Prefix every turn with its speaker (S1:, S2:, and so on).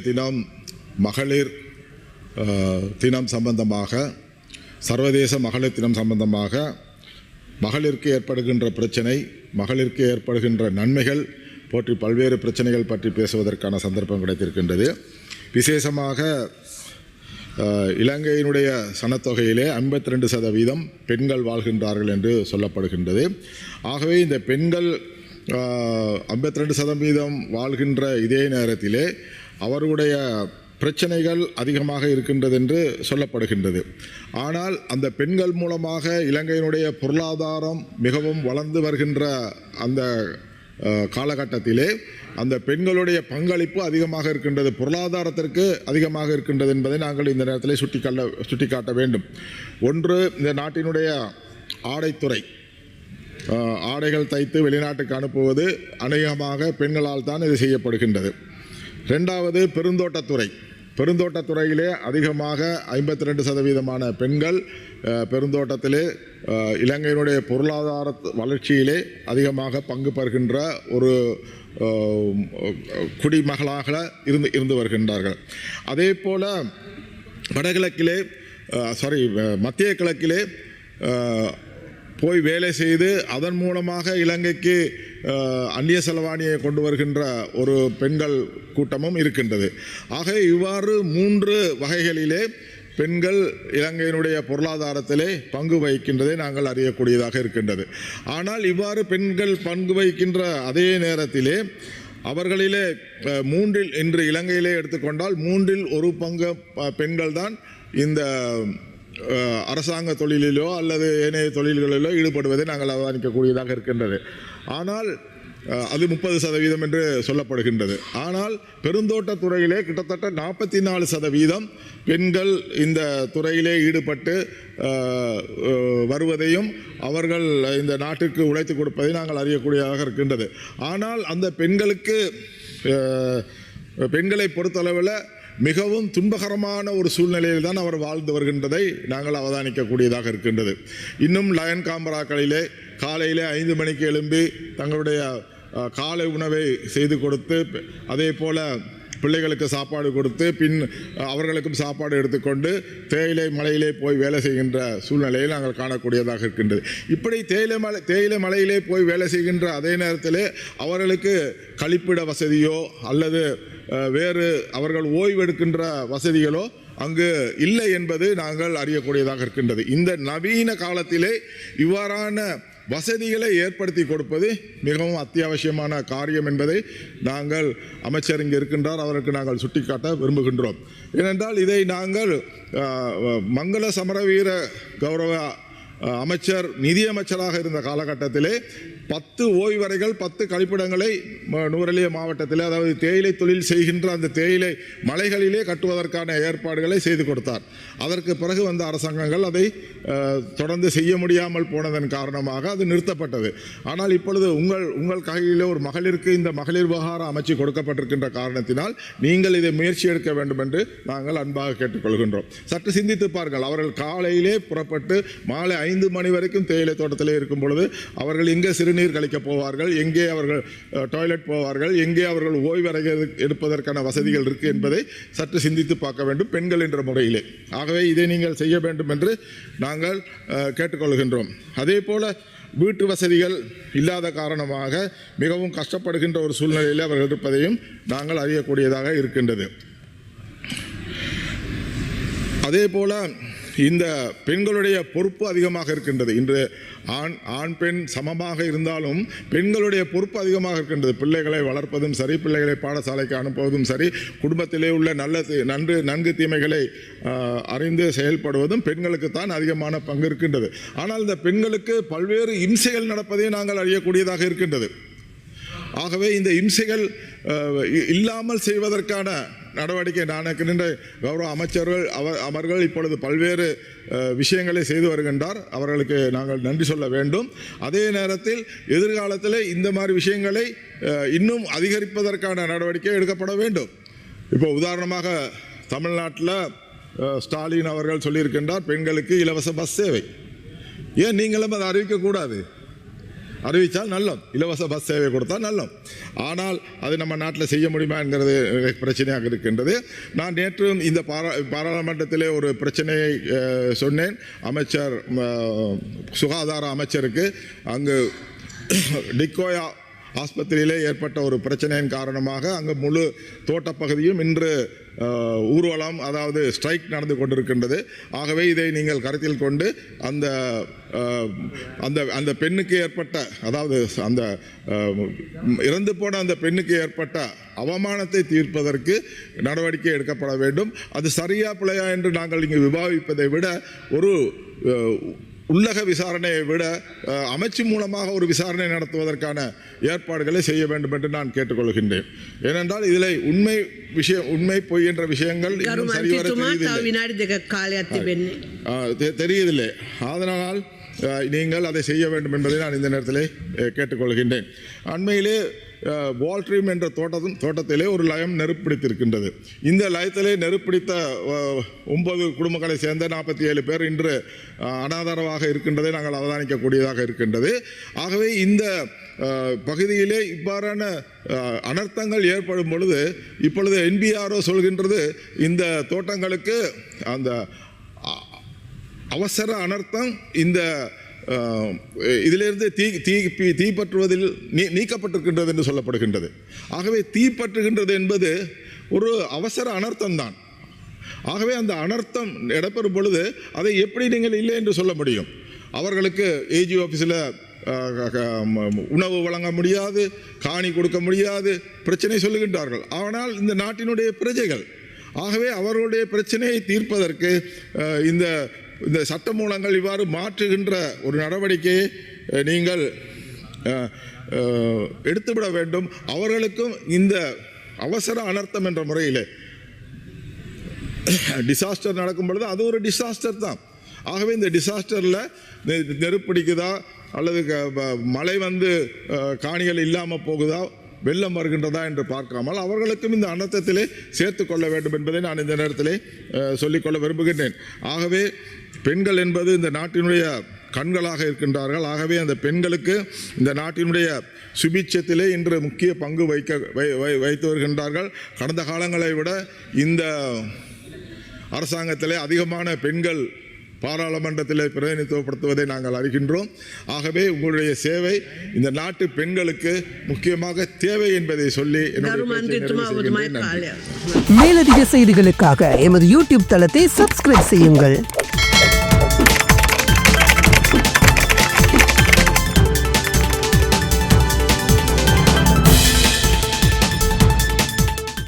S1: தினம் மகளிர் தினம் சம்பந்தமாக, சர்வதேச மகளிர் தினம் சம்பந்தமாக மகளிருக்கு ஏற்படுகின்ற பிரச்சனை, மகளிருக்கு ஏற்படுகின்ற நன்மைகள் போற்றி பல்வேறு பிரச்சனைகள் பற்றி பேசுவதற்கான சந்தர்ப்பம் கிடைத்திருக்கின்றது. விசேஷமாக இலங்கையினுடைய சனத்தொகையிலே 52% பெண்கள் வாழ்கின்றார்கள் என்று சொல்லப்படுகின்றது. ஆகவே இந்த பெண்கள் 52% வாழ்கின்ற இதே நேரத்திலே அவர்களுடைய பிரச்சனைகள் அதிகமாக இருக்கின்றது என்று சொல்லப்படுகின்றது. ஆனால் அந்த பெண்கள் மூலமாக இலங்கையினுடைய பொருளாதாரம் மிகவும் வளர்ந்து வருகின்ற அந்த காலகட்டத்திலே அந்த பெண்களுடைய பங்களிப்பு அதிகமாக இருக்கின்றது, பொருளாதாரத்திற்கு அதிகமாக இருக்கின்றது என்பதை நாங்கள் இந்த நேரத்தில் சுட்டிக்காட்ட வேண்டும். ஒன்று, இந்த நாட்டினுடைய ஆடைத்துறை, ஆடைகள் தைத்து வெளிநாட்டுக்கு அனுப்புவது அநேகமாக பெண்களால் தான் இது செய்யப்படுகின்றது. ரெண்டாவது, பெருந்தோட்டத்துறையிலே அதிகமாக 52% பெண்கள் பெருந்தோட்டத்திலே இலங்கையினுடைய பொருளாதார வளர்ச்சியிலே அதிகமாக பங்கு பெறுகின்ற ஒரு குடிமகளாக இருந்து வருகின்றார்கள். அதே போல் மத்திய கிழக்கிலே போய் வேலை செய்து அதன் மூலமாக இலங்கைக்கு அந்நிய செலவாணியை கொண்டு வருகின்ற ஒரு பெண்கள் கூட்டமும் இருக்கின்றது. ஆக இவ்வாறு 3 வகைகளிலே பெண்கள் இலங்கையினுடைய பொருளாதாரத்திலே பங்கு வகிக்கின்றதை நாங்கள் அறியக்கூடியதாக இருக்கின்றது. ஆனால் இவ்வாறு பெண்கள் பங்கு வகிக்கின்ற அதே நேரத்திலே அவர்களிலே இன்று இலங்கையிலே எடுத்துக்கொண்டால் 1/3 பங்கு பெண்கள் தான் இந்த அரசாங்க தொழிலிலோ அல்லது ஏனைய தொழில்களிலோ ஈடுபடுவதை நாங்கள் அவதானிக்கக்கூடியதாக இருக்கின்றது. ஆனால் அது 30% என்று சொல்லப்படுகின்றது. ஆனால் பெருந்தோட்ட துறையிலே கிட்டத்தட்ட 44% பெண்கள் இந்த துறையிலே ஈடுபட்டு வருவதையும் அவர்கள் இந்த நாட்டிற்கு உழைத்து கொடுப்பதை நாங்கள் அறியக்கூடியதாக இருக்கின்றது. ஆனால் அந்த பெண்களை பொறுத்தளவில் மிகவும் துன்பகரமான ஒரு சூழ்நிலையில் தான் அவர் வாழ்ந்து வருகின்றதை நாங்கள் அவதானிக்கக்கூடியதாக இருக்கின்றது. இன்னும் லயன் காம்பராக்களிலே காலையிலே 5 மணிக்கு எழும்பி தங்களுடைய காலை உணவை செய்து கொடுத்து, அதே போல் பிள்ளைகளுக்கு சாப்பாடு கொடுத்து பின் அவர்களுக்கும் சாப்பாடு எடுத்துக்கொண்டு தேயிலை மலையிலே போய் வேலை செய்கின்ற சூழ்நிலையை நாங்கள் காணக்கூடியதாக இருக்கின்றது. இப்படி தேயிலை மலையிலே போய் வேலை செய்கின்ற அதே நேரத்திலே அவர்களுக்கு கழிப்பிட வசதியோ அல்லது வேறு அவர்கள் ஓய்வெடுக்கின்ற வசதிகளோ அங்கு இல்லை என்பது நாங்கள் அறியக்கூடியதாக இருக்கின்றது. இந்த நவீன காலத்திலே இவ்வாறான வசதிகளை ஏற்படுத்தி கொடுப்பது மிகவும் அத்தியாவசியமான காரியம் என்பதை நாங்கள், அமைச்சர் இங்கே இருக்கின்றார், அவருக்கு நாங்கள் சுட்டிக்காட்ட விரும்புகின்றோம். ஏனென்றால் இதை நாங்கள் மங்கள சமரவீர கௌரவ அமைச்சர் நிதியமைச்சராக இருந்த காலகட்டத்திலே 10 ஓய்வறைகள் 10 கழிப்பிடங்களை நுவரெலியா மாவட்டத்தில், அதாவது தேயிலை தொழில் செய்கின்ற அந்த தேயிலை மலைகளிலே கட்டுவதற்கான ஏற்பாடுகளை செய்து கொடுத்தார். அதற்கு பிறகு வந்த அரசாங்கங்கள் அதை தொடர்ந்து செய்ய முடியாமல் போனதன் காரணமாக அது நிறுத்தப்பட்டது. ஆனால் இப்பொழுது உங்கள் கையில் ஒரு மகளிருக்கு இந்த மகளிர் விவகார அமைச்சு கொடுக்கப்பட்டிருக்கின்ற காரணத்தினால் நீங்கள் இதை முயற்சி எடுக்க வேண்டும் என்று நாங்கள் அன்பாக கேட்டுக்கொள்கின்றோம். சற்று சிந்தித்து பாருங்கள். அவர்கள் காலையிலே புறப்பட்டு மாலை 5 மணி வரைக்கும் தேயிலை தோட்டத்திலே இருக்கும் பொழுது அவர்கள் எங்கே சிறுநீர் கழிக்க போவார்கள், எங்கே அவர்கள் டாய்லெட் போவார்கள், எங்கே அவர்கள் ஓய்வறை எடுப்பதற்கான வசதிகள் இருக்குது என்பதை சற்று சிந்தித்து பார்க்க வேண்டும் பெண்கள் என்ற முறையிலே. ஆகவே இதை நீங்கள் செய்ய வேண்டும் என்று நாங்கள் கேட்டுக்கொள்கின்றோம். அதே போல வீட்டு வசதிகள் இல்லாத காரணமாக மிகவும் கஷ்டப்படுகின்ற ஒரு சூழ்நிலையில் அவர்கள் இருப்பதையும் நாங்கள் அறியக்கூடியதாக இருக்கின்றது. அதே போல இந்த பெண்களுடைய பொறுப்பு அதிகமாக இருக்கின்றது. இன்று ஆண் பெண் சமமாக இருந்தாலும் பெண்களுடைய பொறுப்பு அதிகமாக இருக்கின்றது. பிள்ளைகளை வளர்ப்பதும் சரி, பிள்ளைகளை பாடசாலைக்கு அனுப்புவதும் சரி, குடும்பத்திலே உள்ள நன்கு தீமைகளை அறிந்து செயல்படுவதும் பெண்களுக்கு தான் அதிகமான பங்கு இருக்கின்றது. ஆனால் இந்த பெண்களுக்கு பல்வேறு இம்சைகள் நடப்பதை நாங்கள் அறியக்கூடியதாக இருக்கின்றது. ஆகவே இந்த இம்சைகள் இல்லாமல் செய்வதற்கான நடவடிக்கை நின்ற கௌரவ அமைச்சர்கள் அவர்கள் இப்பொழுது பல்வேறு விஷயங்களை செய்து வருகின்றார். அவர்களுக்கு நாங்கள் நன்றி சொல்ல வேண்டும். அதே நேரத்தில் எதிர்காலத்தில் இந்த மாதிரி விஷயங்களை இன்னும் அதிகரிப்பதற்கான நடவடிக்கை எடுக்கப்பட வேண்டும். இப்போ உதாரணமாக தமிழ்நாட்டில் ஸ்டாலின் அவர்கள் சொல்லியிருக்கின்றார் பெண்களுக்கு இலவச பஸ் சேவை. ஏன் நீங்களும் அதை அறிவிக்கக்கூடாது? அறிவித்தால் நல்லம், இலவச பஸ் சேவை கொடுத்தால் நல்லம். ஆனால் அது நம்ம நாட்டில் செய்ய முடியுமா என்கிறது பிரச்சனையாக இருக்கின்றது. நான் நேற்று இந்த பாராளுமன்றத்திலே ஒரு பிரச்சனையை சொன்னேன். அமைச்சர் சுகாதார அமைச்சருக்கு அங்கு டிக்கோயா ஆஸ்பத்திரியிலே ஏற்பட்ட ஒரு பிரச்சனையின் காரணமாக அங்கு முழு தோட்டப்பகுதியும் இன்று ஊர்வலம், அதாவது ஸ்ட்ரைக் நடந்து கொண்டிருக்கின்றது. ஆகவே இதை நீங்கள் கருத்தில் கொண்டு அந்த அந்த அந்த பெண்ணுக்கு ஏற்பட்ட, அதாவது அந்த இறந்து போன அந்த பெண்ணுக்கு ஏற்பட்ட அவமானத்தை தீர்ப்பதற்கு நடவடிக்கை எடுக்கப்பட வேண்டும். அது சரியா பிழையா என்று நாங்கள் இங்கு விவாதிப்பதை விட ஒரு உள்ளக விசாரணையை விட அமைச்சு மூலமாக ஒரு விசாரணை நடத்துவதற்கான ஏற்பாடுகளை செய்ய வேண்டும் என்று நான் கேட்டுக்கொள்கின்றேன். ஏனென்றால் இதில் உண்மை பொய் என்ற விஷயங்கள் தெரியுதில்லை. அதனால் நீங்கள் அதை செய்ய வேண்டும் என்பதை நான் இந்த நேரத்தில் கேட்டுக்கொள்கின்றேன். அண்மையிலே வால்ட்ரீம் என்ற தோட்டத்திலே ஒரு லயம் நெருப்பிடித்திருக்கின்றது. இந்த லயத்திலே நெருப்பிடித்த 9 குடும்பங்களை சேர்ந்த 47 பேர் இன்று அனாதாரமாக இருக்கின்றதை நாங்கள் அவதானிக்கக்கூடியதாக இருக்கின்றது. ஆகவே இந்த பகுதியிலே இவ்வாறான அனர்த்தங்கள் ஏற்படும் பொழுது இப்பொழுது NBRO சொல்கின்றது இந்த தோட்டங்களுக்கு அந்த அவசர அனர்த்தம் இந்த இதிலிருந்து தீப்பற்றுவதில் நீக்கப்பட்டிருக்கின்றது என்று சொல்லப்படுகின்றது. ஆகவே தீப்பற்றுகின்றது என்பது ஒரு அவசர அனர்த்தம் தான். ஆகவே அந்த அனர்த்தம் இடம்பெறும் பொழுது அதை எப்படி நீங்கள் இல்லை என்று சொல்ல முடியும்? அவர்களுக்கு AG ஆஃபீஸில் உணவு வழங்க முடியாது, காணி கொடுக்க முடியாது, பிரச்சனை சொல்லுகின்றார்கள். ஆனால் இந்த நாட்டினுடைய பிரஜைகள், ஆகவே அவர்களுடைய பிரச்சனையை தீர்ப்பதற்கு இந்த சட்டமூலங்கள் இவ்வாறு மாற்றுகின்ற ஒரு நடவடிக்கையை நீங்கள் எடுத்துவிட வேண்டும். அவர்களுக்கும் இந்த அவசர அனர்த்தம் என்ற முறையில் டிசாஸ்டர் நடக்கும் பொழுது அது ஒரு டிசாஸ்டர் தான். ஆகவே இந்த டிசாஸ்டரில் நெருப்பிடிக்குதா அல்லது மழை வந்து காணிகள் இல்லாமல் போகுதா, வெள்ளம் வருகின்றதா என்று பார்க்காமல் அவர்களுக்கும் இந்த அனர்த்தத்திலே சேர்த்து கொள்ள வேண்டும் என்பதை நான் இந்த நேரத்திலே சொல்லிக்கொள்ள விரும்புகின்றேன். ஆகவே பெண்கள் என்பது இந்த நாட்டினுடைய கண்களாக இருக்கின்றார்கள். ஆகவே அந்த பெண்களுக்கு இந்த நாட்டினுடைய சுபிட்சத்திலே இன்று முக்கிய பங்கு வைத்து வருகின்றார்கள். கடந்த காலங்களை விட இந்த அரசாங்கத்திலே அதிகமான பெண்கள் பாராளுமன்றத்தில் பிரதிநிதித்துவப்படுத்துவதை நாங்கள் அறிகின்றோம். ஆகவே உங்களுடைய சேவை இந்த நாட்டு பெண்களுக்கு முக்கியமாக தேவை என்பதை சொல்லி
S2: மேலதிக செய்திகளுக்காக எமது YouTube தளத்தை சப்ஸ்கிரைப் செய்யுங்கள்.